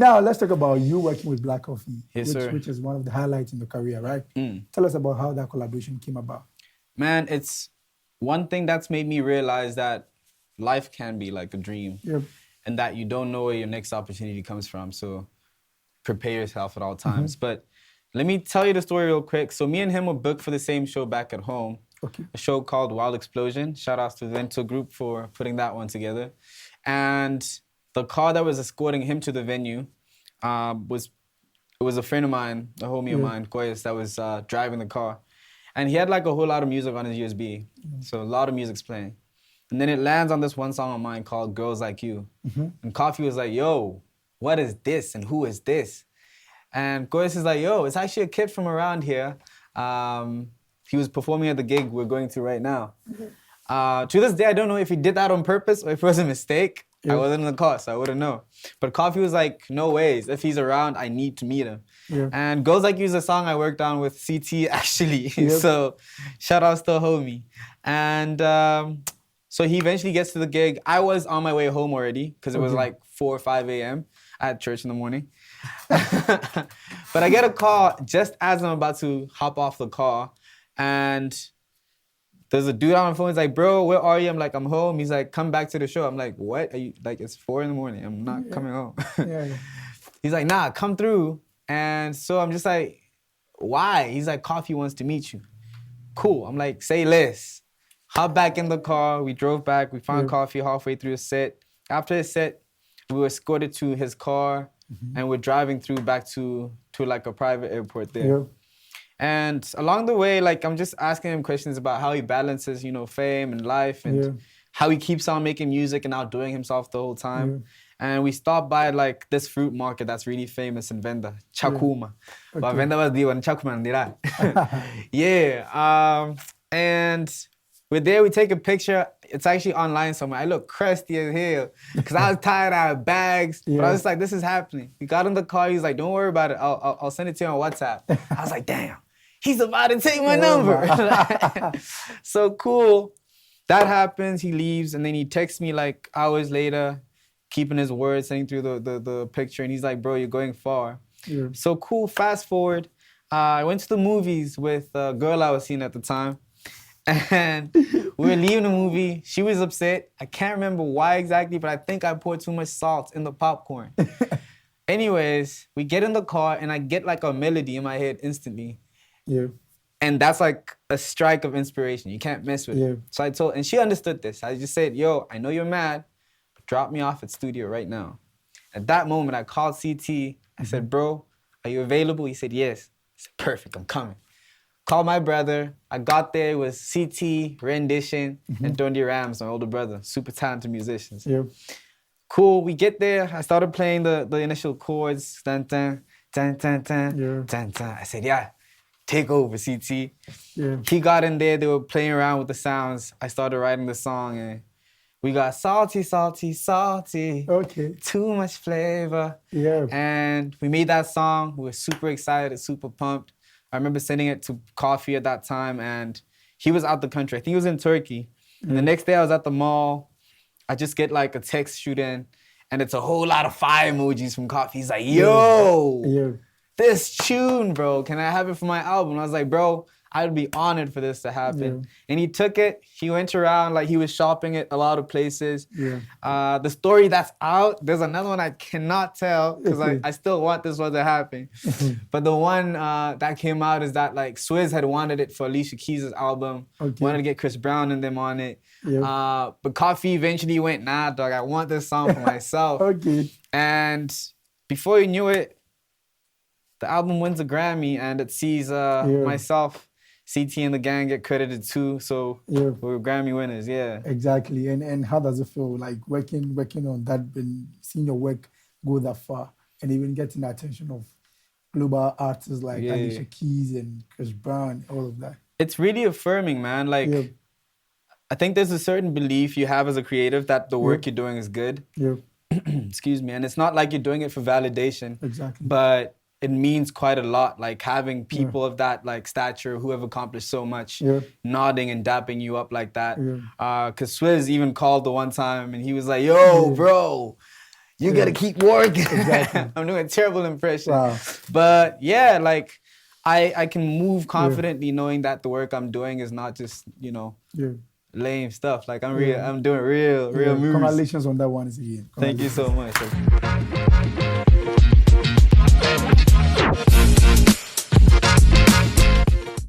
Now let's talk about you working with Black Coffee, Yes, sir. which is one of the highlights in the career, right? Tell us about how that collaboration came about. Man, it's one thing that's made me realize that life can be like a dream. Yep. And that you don't know where your next opportunity comes from. So prepare yourself at all times. But let me tell you the story real quick. So me and him were booked for the same show back at home. Okay. A show called Wild Explosion. Shout outs to the Vento Group for putting that one together. And the car that was escorting him to the venue was a friend of mine, a homie of mine, Koyas, that was driving the car. And he had like a whole lot of music on his USB. So a lot of music's playing. And then it lands on this one song of mine called Girls Like You. And Coffee was like, yo, what is this and who is this? And Koyas is like, yo, it's actually a kid from around here. He was performing at the gig we're going to right now. To this day, I don't know if he did that on purpose or if it was a mistake. I wasn't in the car, so I wouldn't know. But Coffee was like, no ways. If he's around, I need to meet him. And Girls Like You is a song I worked on with CT, actually. So shout outs to a homie. And so he eventually gets to the gig. I was on my way home already because it was like 4 or 5 a.m. I had church in the morning. But I get a call just as I'm about to hop off the car. And there's a dude on the phone. He's like, bro, where are you? I'm like, I'm home. He's like, come back to the show. I'm like, what? Are you like, it's 4 a.m. I'm not coming home. He's like, nah, come through. And so I'm just like, why? He's like, Coffee wants to meet you. Cool. I'm like, say less. Hop back in the car. We drove back. We found Coffee halfway through the set. After his set, we were escorted to his car and we're driving through back to like a private airport there. And along the way, like I'm just asking him questions about how he balances, you know, fame and life and how he keeps on making music and outdoing himself the whole time. And we stopped by like this fruit market that's really famous in Venda, Chakuma. But Venda was the one, Chakuma, and we're there, we take a picture. It's actually online somewhere. I look crusty as hell because I was tired, I had bags. But I was like, this is happening. We got in the car. He's like, don't worry about it. I'll send it to you on WhatsApp. I was like, damn, he's about to take my number. So cool. That happens. He leaves. And then he texts me like hours later, keeping his word, sending through the picture. And he's like, bro, you're going far. So cool. Fast forward. I went to the movies with a girl I was seeing at the time. And we were leaving the movie. She was upset. I can't remember why exactly, but I think I poured too much salt in the popcorn. Anyways, we get in the car and I get like a melody in my head instantly. And that's like a strike of inspiration. You can't mess with it. So I told, and she understood this. I just said, yo, I know you're mad, but drop me off at studio right now. At that moment, I called CT. I said, bro, are you available? He said, yes. I said, perfect, I'm coming. Called my brother. I got there with CT, Rendition, and Dondi Rams, my older brother. Super talented musicians. Cool, we get there. I started playing the initial chords. Dun, dun, dun, dun, dun, dun, dun. I said, yeah, take over, CT. He got in there. They were playing around with the sounds. I started writing the song, and we got salty, salty, salty. Too much flavor. And we made that song. We were super excited, super pumped. I remember sending it to Coffee at that time, and he was out the country. I think he was in Turkey. And the next day I was at the mall. I just get like a text shoot in, and it's a whole lot of fire emojis from Coffee. He's like, yo, this tune, bro, can I have it for my album? And I was like, bro, I would be honored for this to happen. And he took it. He went around, like he was shopping at a lot of places. The story that's out, there's another one I cannot tell because I still want this one to happen. But the one that came out is that like Swizz had wanted it for Alicia Keys' album, wanted to get Chris Brown and them on it. But Coffee eventually went, nah, dog, I want this song for myself. And before you knew it, the album wins a Grammy and it sees myself, CT and the gang get credited too, so we're Grammy winners, Exactly, and how does it feel like working on that, and seeing your work go that far, and even getting the attention of global artists like Alicia Keys and Chris Brown, all of that? It's really affirming, man. Like, I think there's a certain belief you have as a creative that the work you're doing is good. Excuse me, and it's not like you're doing it for validation. But it means quite a lot, like having people of that like stature who have accomplished so much, nodding and dapping you up like that. Cause Swizz even called the one time and he was like, yo, bro, You gotta keep working. Exactly. I'm doing a terrible impression. Wow. But yeah, like I can move confidently knowing that the work I'm doing is not just, you know, lame stuff. Like I'm doing real moves. Congratulations on that one again. Thank you so much.